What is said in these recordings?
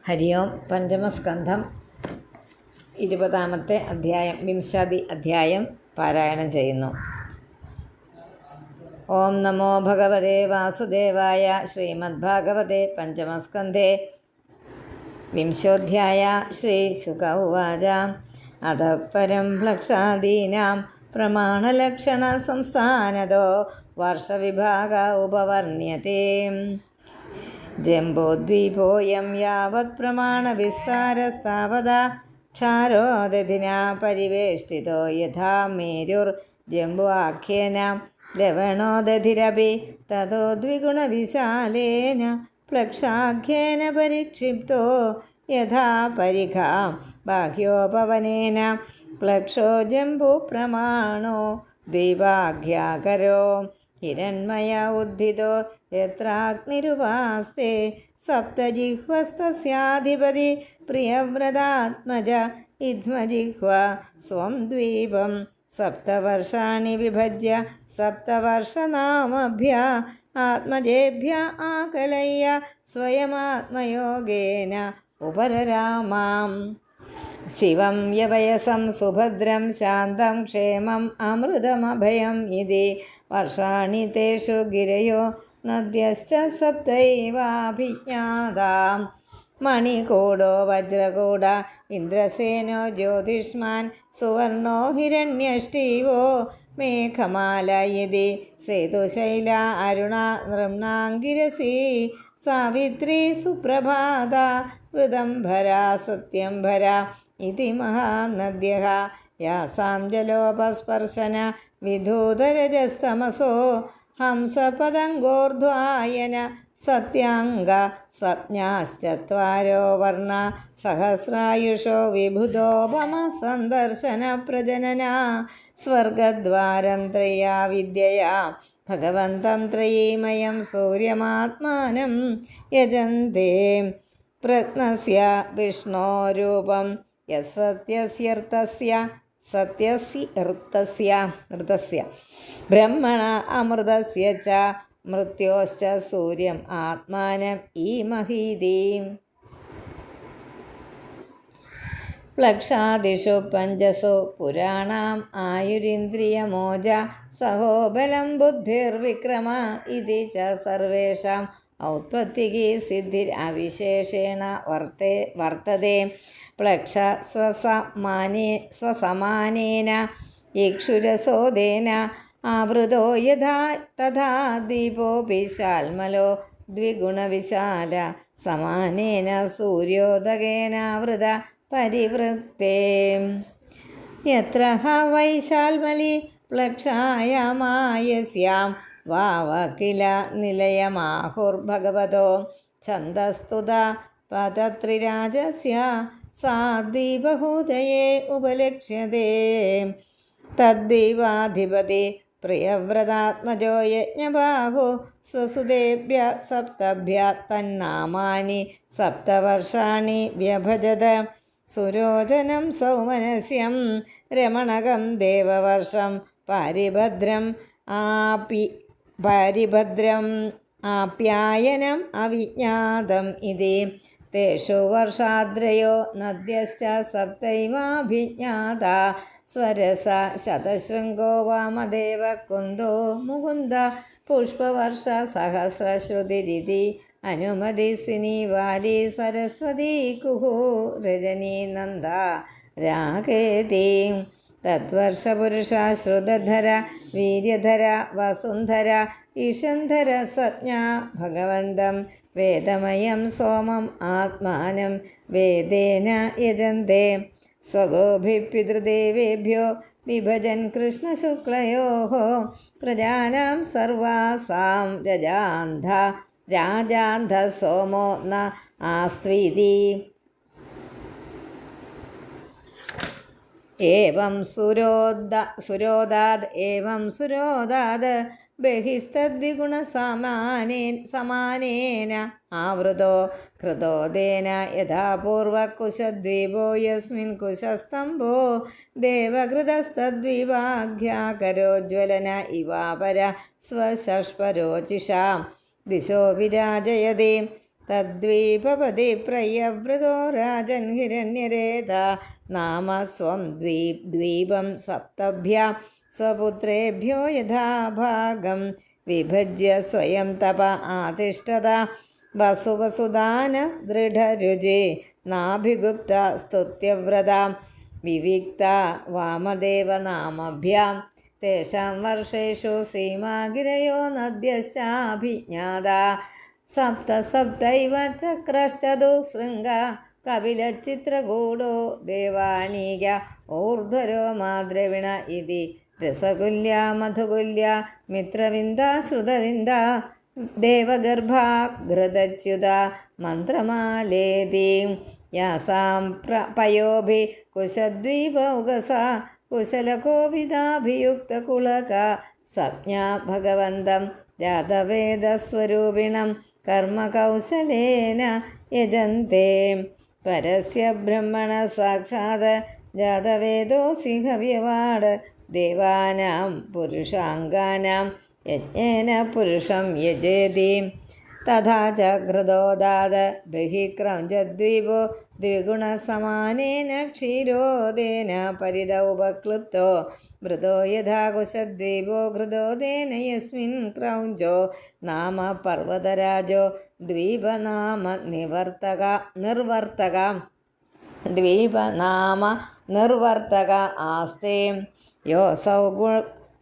ഹരി ഓം. പഞ്ചമസ്കന്ധം 20-ാമത്തെ അധ്യായം, വിംശതി അധ്യായം പാരായണം ചെയ്യുന്നു. ഓം നമോ ഭഗവതേ വാസുദേവായ. ശ്രീമദ്ഭാഗവതേ പഞ്ചമസ്കന്ധേ വിംശോധ്യായ. ശ്രീശുക ഉവാച. അധഃ പരം ലക്ഷാദീനാം പ്രമാണലക്ഷണ സംസ്ഥാനതോ വർഷവിഭാഗ ഉപവർണ്യത്തെ. ജംബോദ്വീപോയം യാവത് പ്രമാണവിസ്താരസ്താവതാ ക്ഷാരോദധിനാ പരിവേഷ്ടിതോ യഥാ മേരുർജംബു ആഖ്യേന ലവണോദധിരപി തതോ ദ്വിഗുണവിശാലേന പ്ലക്ഷാഖ്യേന പരിക്ഷിപ്തോ യഥാ പരിഖാം ബാഹ്യോപവനേന പ്ലക്ഷോ ജംബു പ്രമാണോ ദ്വീപാഖ്യാകരോ ഹിരൺമയ ഉദ്ധിതോ യത്രാഗ്നിരുപാസ്തേ സപ്തജിഹ്വസ്തസ്യാധിപതി പ്രിയവ്രതാത്മജ ഇദ്മജിഹ്വ സ്വം ദ്വീപം സപ്തവർഷാണി വിഭജ്യ സപ്തവർഷനാമഭ്യ ആത്മജേഭ്യ ആകലയ്യ സ്വയമാത്മയോഗേന ഉപരരാമാം. ശിവം യവയസം സുഭദ്രം ശാന്തം ക്ഷേമം അമൃതമഭയം ഇതി വർഷാണി തേഷു ഗിരയോ നദ്യശ്ച സപ്തൈവാഭിജ്ഞാതാം. മണികൂടോ വജ്രകൂട ഇന്ദ്രസേനോ ജ്യോതിഷ്മാൻ സുവർണോ ഹിരണ്യഷ്ടീവോ മേഘമാല ഇതി സേതുശൈല അരുണ നൃമ്ണാംഗിരസി സാവിത്രി സുപ്രഭാത ഋതംഭര സത്യംഭര ഇതി മഹാനദ്യഃ യാസാം ജലോപസ്പർശന വിധൂതരജസ്തമസോ ഹംസപതംഗോർധ്വായന സത്യാംഗ സപ്ഞാശ്ചത്വാരോ വർണ്ണ സഹസ്രായുഷോ വിബുധോപമ സന്ദർശന പ്രജനന സ്വർഗദ്വാരം ത്രയാ വിദ്യയാ ഭഗവന്തം ത്രയീമയം സൂര്യമാത്മാനം യജന്തേ. പ്രജ്ഞസ്യ വിഷ്ണോരൂപം യസ്യർത്ഥസ്യ ബ്രഹ്മണ അമൃതസ്യ ച മൃത്യോശ്ച സൂര്യം ആത്മാനം ഈമഹീതീം. പ്ലക്ഷാദിഷു പഞ്ചസു പുരാണാം ആയുരിന്ദ്രിയമോജ സഹോബലം ബുദ്ധിർവിക്രമ ഇതി ച സർവേഷാം ഔത്പത്തികി സിദ്ധിർ അവിശേഷേണ വർത്തതേ. പ്ലക്ഷ സ്വസമാനേന ഇക്ഷുരസോദേന ആവൃതോ യഥാ തഥാ ദീപോപി ശാൽമലോ ദ്വിഗുണവിശാല സമാനേന സൂര്യോദകേനാവൃത പരിവൃക്തേ. യത്ര വൈശാൽമലി പ്ലക്ഷായാമായസ്യാം വാവ കില നിലയമാഹുർഭഗവതോ ഛന്ദസ്തുത പദത്രിരാജസ്യ സാദ്വീപഹൂതയേ ഉപലക്ഷ്യതേ. തദ്ദീവാധിപതി പ്രിയവ്രതാത്മജോ യജ്ഞബാഹു സ്വസുതേഭ്യ സപ്തഭ്യ തന്നാമാനി സപ്തവർഷാണി വ്യഭജത. സുരോചനം സൗമനസ്യം രമണകം ദേവവർഷം പാരിഭദ്രം ആപ്യായനം അവിജ്ഞാതം ഇതി. തേഷു വർഷാദ്രയോ നദ്യശ്ച സപ്തൈവാഭിജ്ഞാത സ്വരസ ശതശൃംഗോ വാമദേവ കുന്ദോ മുകുന്ദ പുഷ്പവർഷ സഹസ്രശ്രുതിരിതി അനുമതിസിനി വാലി സരസ്വതി കുഹു രജനീ നന്ദ രാഗേതി. തദ്വർഷപുരുഷ ശ്രുതധര വീര്യധര വസുന്ധര ഈശന്ധര സജ്ഞാ ഭഗവന്തം വേദമയം സോമം ആത്മാനം വേദേന യജന്തേ. സ്വഗോഭിഃ പിതൃദേവേഭ്യോ വിഭജൻ കൃഷ്ണശുക്ലയോഃ പ്രജാനാം സർവാസാം രാജാന്ധ സോമോ ന ആസ്ത്വീതി. ഏവം സുരോദാദ് ബഹിസ്തദ്വിഗുണസമാനേന ആവൃതോ കൃതോദേന യഥാ പൂർവകുശദ്വീപോ യസ്മിൻ കുശസ്തംഭോ ദേവകൃതസ്തദ്വിഭാഗ്യാകരോജ്വലന ഇവാപര സ്വശഷ്പരോചിഷാം ദിശോ വിരാജയതി. തദ്വീപപതി പ്രയവൃതോ രാജൻ ഹിരണ്യരേത നാമ സ്വം ദ്വീപം സപ്തഭ്യ സ്വപുത്രേഭ്യോ യഥാഭാഗം വിഭജ്യ സ്വയം തപ ആതിഷ്ഠത വസുവസുദാന ദൃഢരുചി നാഭിഗുപ്ത സ്തുത്യവ്രത വിവിക്ത വാമദേവനാമഭ്യാം തേഷാം വർഷേഷു സീമാഗിരയോ നദ്യശ്ചാഭിജ്ഞാത സപ്ത സപ്തൈവ ചക്രശ്ചതുശൃംഗ കപിലചിത്രകൂടോ ദേവാനീക ഊർധ്വരോ മാദ്രവിണ ഇതി രസകുല്യ മധുകുല്യ മിത്രവിന്ദ ശ്രുതവിന്ദ ദേവഗർഭാഘൃതച്യുത മന്ത്രമാലേതി യാസാം പയോഭി കുശദ്വീപൗകസ കുശലകോവിദാഭിയുക്തകുളക സംജ്ഞാ ഭഗവന്തം ജാതവേദസ്വരൂപിണം കർമ്മകൗശലേന യജന്തെ പരസ്യ ബ്രഹ്മണ സാക്ഷാത് ജാതവേദോസി ഹവ്യവാട് ദേവാനാം പുരുഷാംഗാനാം യജ്ഞേന പുരുഷം യജേതി തഥാ ച ഘൃതോദാത് ബഹിക്രൗഞ്ചദ്വീപോ ദ്വിഗുണസമാനേന ക്ഷീരോദേന പരിത ഉപക്ലുപ്തോ മൃതോ യഥാ കുശദ്വീപോ ഘൃതോദേന യസ്മിൻ ക്രൗഞ്ചോ നാമ പർവ്വതരാജോ ദ്വീപനാമ നിർവർത്തക ആസ്തേ യോസൗ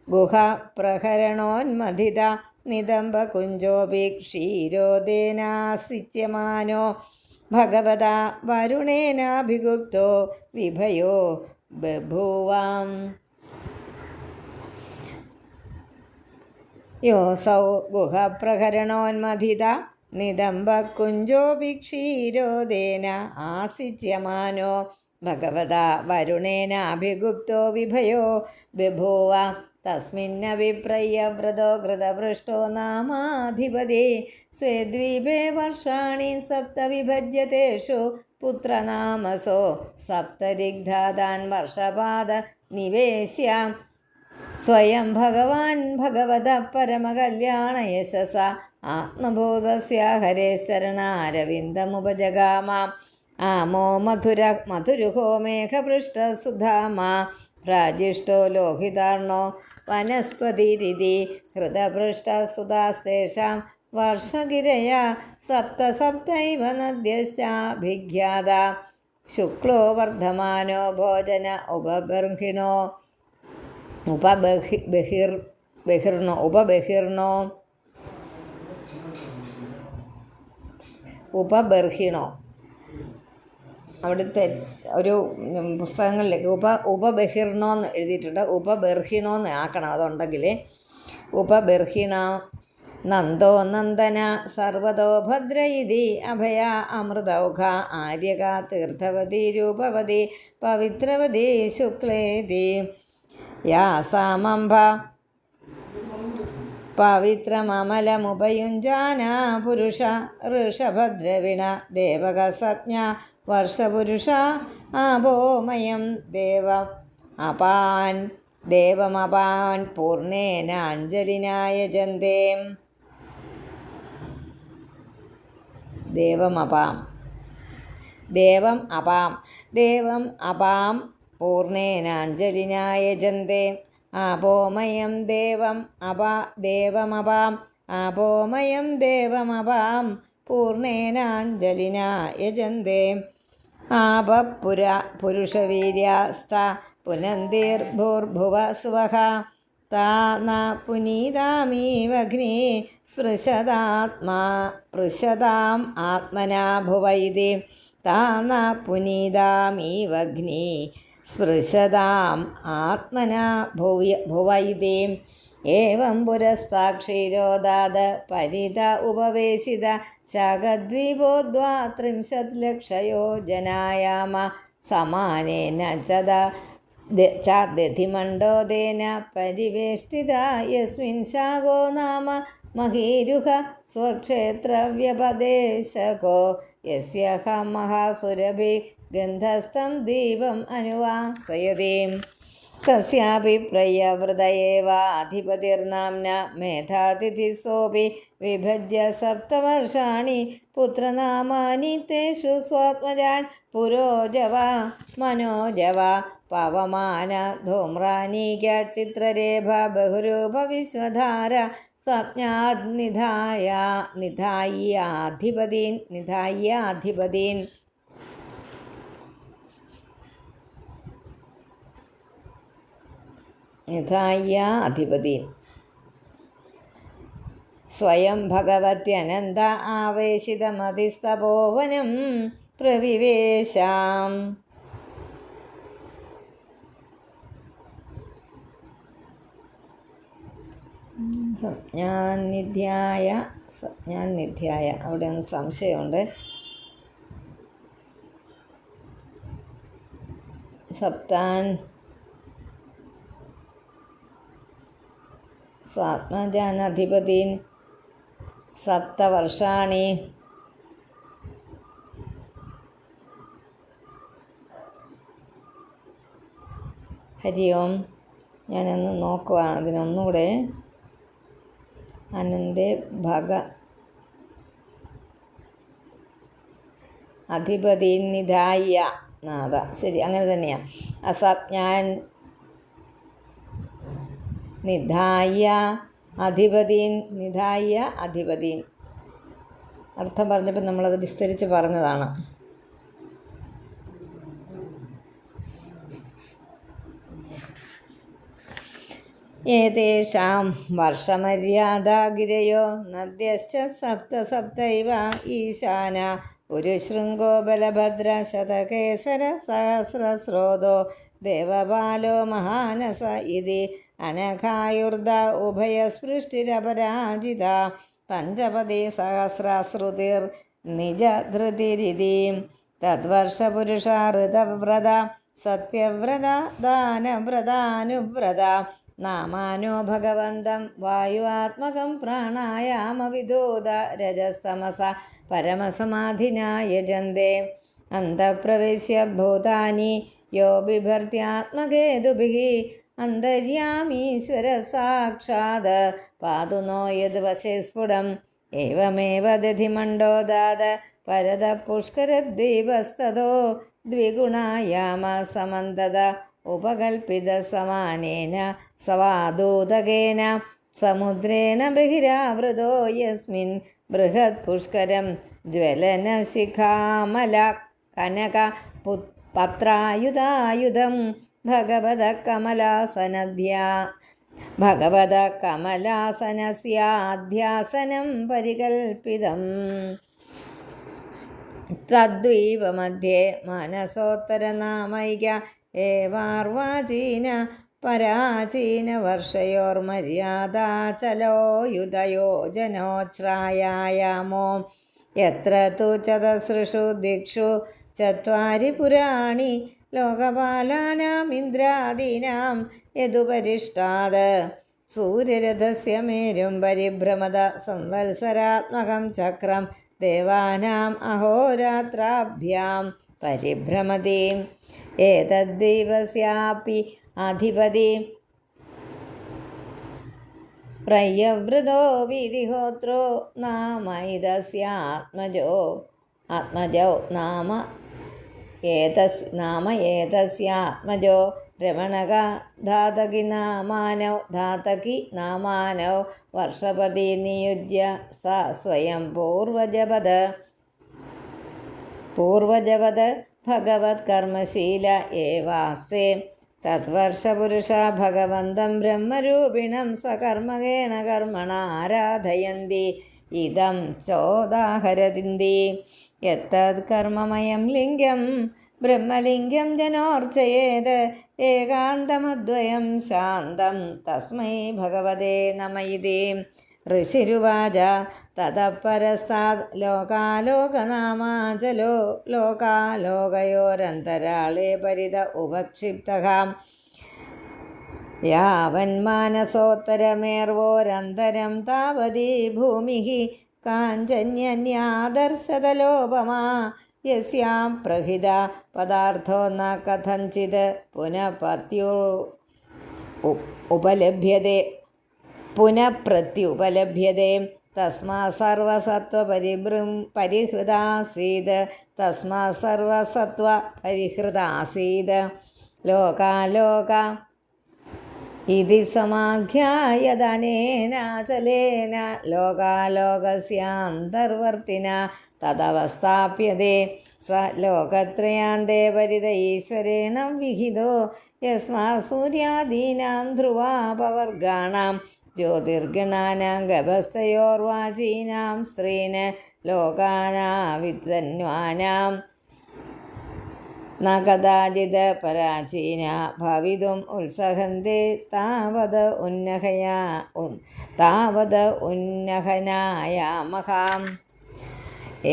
ഗുഹ പ്രഹരണോന്മഥിത നിദംബകുഞ്ചോപി ക്ഷീരോദേനാസിച്യമാനോ ഭഗവതാ വരുണേനാഭിഗുപ്തോ വിഭയോ ബഭൂവാം യോസൗ ഗുഹ പ്രഹരണോന്മഥിത നിദംബകുഞ്ചോപി ക്ഷീരോദേന ആസിച്യമാനോ ഭഗവതാ വരുണേനാഭിഗുപ്തോ വിഭയോ ബഭൂവ തസ്മിന്നഭിപ്രയവ്രതോ ഘൃതപൃഷ്ടോ നാമാധിപതി സ്വേദ്വീപേ വർഷാണി സപ്ത വിഭജ്യ തേഷു പുത്രനാമസോ സപ്തരിഗ്ധാതാൻ വർഷപാദ നിവേശ്യ സ്വയം ഭഗവാൻ ഭഗവത പരമകല്യാണയശസ ആത്മബോധസ്യ ഹരേശ്ചരണാരവിന്ദമുപജഗാമ ആമോ മധുരുഹോ മേഘപൃഷ്ടസുധാമ പ്രാജിഷ്ടോ ലോഹിതാർണോ വനസ്പതിരിതി ഹൃതപൃഷ്ടസുതാസ്തേഷാം വർഷഗിരയ സപ്ത സപ്തൈവ നദ്യശ്ചാഭിഖ്യാത ശുക്ലോ വർദ്ധമാനോ ഭോജന ഉപബർഹിണോ അവിടുത്തെ ഒരു പുസ്തകങ്ങളിലേക്ക് ഉപബഹിർണോ എന്ന് എഴുതിയിട്ടുണ്ട്. ഉപബർഹിണോ എന്ന് ആക്കണം, അതുണ്ടെങ്കിൽ. ഉപബർഹിണ നന്ദോ നന്ദന സർവതോ ഭദ്ര ഇതി അഭയ അമൃതൗഘ ആര്യക തീർത്ഥവതി രൂപവതി പവിത്രവതി ശുക്ലേതി യാസാമംഭ പവിത്രമമലമുപയുഞ്ജാന പുരുഷ ഋഷഭദ്രവിണ ദേവക സജ്ഞ വർഷപുരുഷ ആപോമയം ദേവമപാൻ പൂർണ്ണേന അഞ്ജലിനായ ജന്തേ ദേവം അപാം പൂർണ്ണേനാഞ്ജലിനായ ജന്തേ ആപോമയം ദേവമപാം ആപോമയം ദേവമപാം പൂർണ്ണേനാഞ്ജലിനാ യജന്തേ ആപപുര പുരുഷവീര്യാസ്ത പുനന്തിർഭൂർഭുവ സുവഹ താന പുനീതാമീവഗ്നി സ്പൃശതാം ആത്മനാ ഭുവൈതി താന പുനീതാമീവഗ്നി സ്പൃശതാം ആത്മനാ ഭുവൈതി ഏവം പുരസ്താക്ഷീരോദാത പരിത ഉപവേശിത ശാഖദ്വീപോദ്വാ 30 ലക്ഷയോ ജനായാമ സമാനേന ദധിമണ്ഡോദേന പരിവേഷ്ടിത യസ്മിൻ ശാഖോ നാമ മഹീരുഹ സ്വക്ഷേത്രവ്യപദേശകോ യസ്യഹ മഹാസുരഭി ഗന്ധസ്ഥം ദീപം അനുവാസയതി തസ്യാപി പ്രയവൃത ഏവാധിപതിർനാംന മേധാതിഥിസോപി വിഭജ്യ സപ്തവർഷാണി പുത്രനാമാനി തേഷു സ്വാത്മജാൻ പുരോജവ മനോജവ പവമാന ധൂമ്രാനീക ചിത്രരേഭ ബഹുരൂപ വിശ്വധാര നിധായ്യാധിപതീൻ സ്വയം ഭഗവത്യനന്ത ആവേശിതമതിസ്തപോവനം പ്രവിവേശാം. സംജ്ഞാനിധ്യായ അവിടെ ഒന്ന് സംശയമുണ്ട്. സ്വാത്മജാനധിപതീൻ സപ്തവർഷാണി. ഹരി ഓം. ഞാനൊന്ന് നോക്കുവാണ് അതിനൊന്നുകൂടെ. അനന്തേ അധിപതീൻ നിധായ നാഥ. ശരി, അങ്ങനെ തന്നെയാണ്. അസപ്ഞാൻ നിധായ അധിപതീൻ അർത്ഥം പറഞ്ഞപ്പോൾ നമ്മളത് വിസ്തരിച്ച് പറഞ്ഞതാണ്. ഏതേഷാം വർഷമര്യാദാഗിരയോ നദ്യശ്ച സപ്തൈവ ഈശാന ഉരുശൃംഗോ ബലഭദ്ര ശതകേസര സഹസ്രസ്രോതോ ദേവബാലോ മഹാനസ ഇതി അനഘായുർദ ഉഭയസ്പൃഷ്ടിരപരാജിത പഞ്ചപദേ സഹസ്രശ്രുതിർ നിജധൃതിരിതി തദ്വർഷപുരുഷ ഋതവ്രത സത്യവ്രത ദാനവ്രതാനുവ്രത നാമാനോ ഭഗവന്തം വായുവാത്മകം പ്രാണായാമവിദൂത രജസ്തമസ പരമസമാധിനാ യജന്തേ അന്തഃപ്രവിശ്യ ഭൂതാനി യോ ബിഭർത്യാത്മകേതുഭിः അന്തര്യാമീശ്വര സാക്ഷാത് പാതു നോ യദ്വസേ സ്ഫുടം ഏവമേവ ദധിമണ്ഡോദാത പരത പുഷ്കരദ്വീപസ്തതോ ദ്വിഗുണായാമ സമന്തത ഉപകൽപ്പിത സമാനേന സവാദൂതകേന സമുദ്രേണ ബഹിരാവൃതോ യസ്മിൻ ബൃഹത് പുഷ്കരം ജ്വലന ശിഖാമല കനക പത്രായുധായുധം ഭഗവത കമലാസനസ്യാധ്യാസനം പരികൽപ്പിതം. തദ്വീപമധ്യേ മാനസോത്തരനാമൈക ഏവാർവാചീന പരാചീന വർഷയോർമര്യാദാചലോയുധയോജനോച്ഛ്രായാമോ യത്ര തു ചതസൃഷു ദിക്ഷു ചത്വാരി പുരാണി ലോകപാലാനാമിന്ദ്രാദീനാം യദുപരിഷ്ടാത് സൂര്യരഥസ്യ മേരും പരിഭ്രമത സംവത്സരാത്മകം ചക്രം ദേവാനാം അഹോരാത്രാഭ്യാം പരിഭ്രമതി ഏതദ്ദൈവസ്യാപി അധിപതി പ്രയവൃതോ വിധിഹോത്രോ ആത്മജോ നാമ ഏതസ്യാത്മജോ രമണക ധാതകി നാമാനോ വർഷപതി നിയുജ്യ സ സ്വയം പൂർവജവത് ഭഗവത് കർമ്മശീല ഏവാസ്തേ തദ്വർഷപുരുഷ ഭഗവന്തം ബ്രഹ്മരൂപിണം സകർമ്മകേണ കർമ്മണ ആരാധയന്തി ഇദം ചോദാഹരന്തി യത്തത് കർമ്മമയം ലിംഗം ബ്രഹ്മലിംഗം ജനോർച്ചയേത് ഏകാന്തമദ്വയം ശാന്തം തസ്മൈ ഭഗവതേ നമ ഇതി ഋഷിരുവാച തതഃ പരസ്താദ് ലോകാലോകനാമാചലോ ലോകാലോകയോരന്തരാളേ പരിത ഉപക്ഷിപ്തഃ യാവന്മാനസോത്തരമേർവോരന്തരം താവതീ ഭൂമിഃ കാഞ്ചന്യന്യാദർശതലോപമാ യസ്യാം പ്രഹിത പദാർത്ഥോ ന കഥഞ്ചിത് ഉപലഭ്യത്തെ പുനഃപ്രത്യുപലഭ്യത്തെ തസ്മാത് സർവസത്വപരിഹൃതാസീത് തസ്മാത് സർവസത്വ പരിഹൃതാസീത് ലോകാലോക ഇതി സമാഖ്യായതനേനാചലേന ലോകാലോകസ്യാന്തർവർത്തിന തദവസ്ഥാപ്യതേ സ ലോകത്രയാന്തേ പരിത ഈശ്വരേണ വിഹിതോ യസ്മാത് സൂര്യാദീനാം ധ്രുവാപവർഗാണാം ജ്യോതിർഗണാനാം ഗഭസ്തയോർവാചീനാം സ്ത്രീന് ലോകാനാവിതന്വാനാം ന കഥാചിത് പരാചീന ഭവിതും ഉത്സഹന്തി താവത് ഉന്നഹനായാമഹാം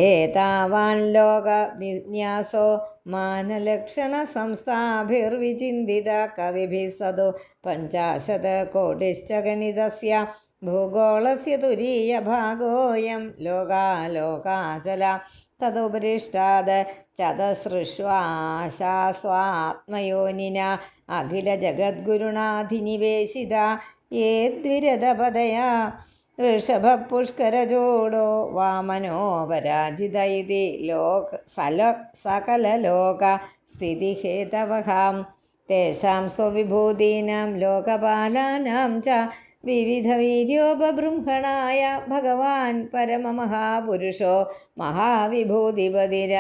ഏതാവാൻ ലോകവിന്യാസോ മാനലക്ഷണസംസ്ഥാഭിർവിചിന്തിത കവിഭിः സതു 50 കോടിശ്ച ഗണിതസ്യ ഭൂഗോളസ്യ തുരീയഭാഗോऽയം ലോകാലോകാചല തതുപരിഷ്ടാത് ചതസൃഷ്വാശാസ്വാത്മയോനിന അഖിലജഗദ്ഗുരുണാധിനിവേശിത യേദ്വിരതപദയാ ഋഷഭപുഷ്കരജോടോ വാമനോ പരാജിത ഇതി സകലലോക സ്ഥിതിഹേതവഹാം തേഷാം സ്വവിഭൂതീനാം ലോകപാലാനാം ച വിവിധവീര്യോപബൃംഹണായ ഭഗവാൻ പരമമഹാപുരുഷോ മഹാവിഭൂതിപതിര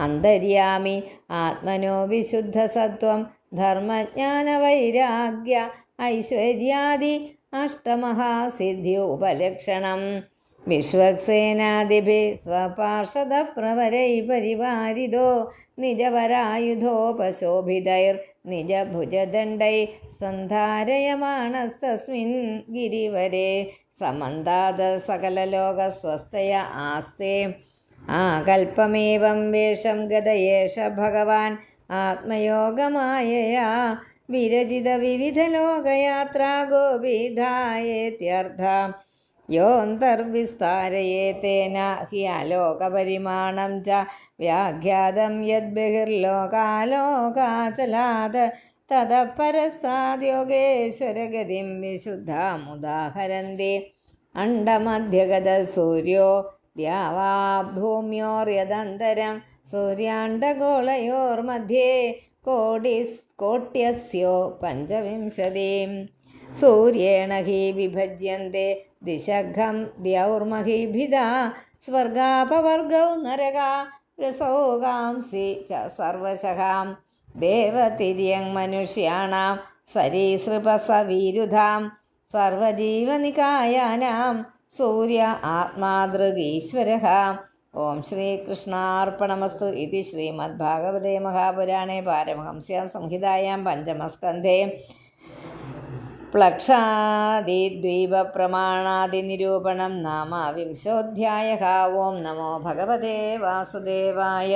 അന്തര്യാമി ആത്മനോ വിശുദ്ധസത്വം ധർമ്മജ്ഞാനവൈരാഗ്യ ഐശ്വര്യാദി അഷ്ടമഹാസിദ്ധ്യോപലക്ഷണം വിശ്വക്സേനാദിഭിः സ്വപാർഷദപ്രവരൈ പരിവാരിതോ നിജഭുജദണ്ഡൈ സന്ധാരയമാണസ്തസ്മിൻ ഗിരിവരെ സമന്താത് സകലലോകസ്വസ്ഥയ ആസ്തേ ആകൽപ്പമേവം വേഷം ഗതയേഷ ഭഗവാൻ ആത്മയോഗമായയാ വിരചിത വിവിധലോകയാത്രാ ഗോപിധായേത്യർത്ഥ യോന്തർവിസ്താരയേതേന ഹി അലോകപരിമാണം ച വ്യാഖ്യാതം യദ്ബഹിർലോകാലോകാചലാത് തതഃ പരസ്താദ്യോഗേശ്വരഗതിം വിശുദ്ധാമുദാഹരന്തി അണ്ഡമധ്യഗത സൂര്യോ ദ്യാവാ ഭൂമ്യോർയദന്തരം സൂര്യാണ്ഡഗോളയോർमध्ये കോട്യസ്യോ 50 സൂര്യേണ ഹി വിഭജ്യന്തെ ദിശഘം ദ്യൗർമഹീഭിധാ സ്വർഗാപവർഗൗ നരകാ രസോകാംസി ച സർവശഃ ദേവതിര്യങ് മനുഷ്യാണാം സരീസൃപസവീരുധാം സർവജീവനികായാനാം സൂര്യ ആത്മാദൃഗീശ്വരഃ. ഓം ശ്രീകൃഷ്ണാർപ്പണമസ്തു. ഇതി ശ്രീമദ്ഭാഗവതേ മഹാപുരാണേ പാരമഹംസ്യാം സംഹിതായാം പഞ്ചമസ്കന്ധേ പ്ലക്ഷാദിദ്വീപപ്രമാണാദിനിരൂപണം നാമ 20ാധ്യായഃ. ഓം നമോ ഭഗവതേ വാസുദേവായ.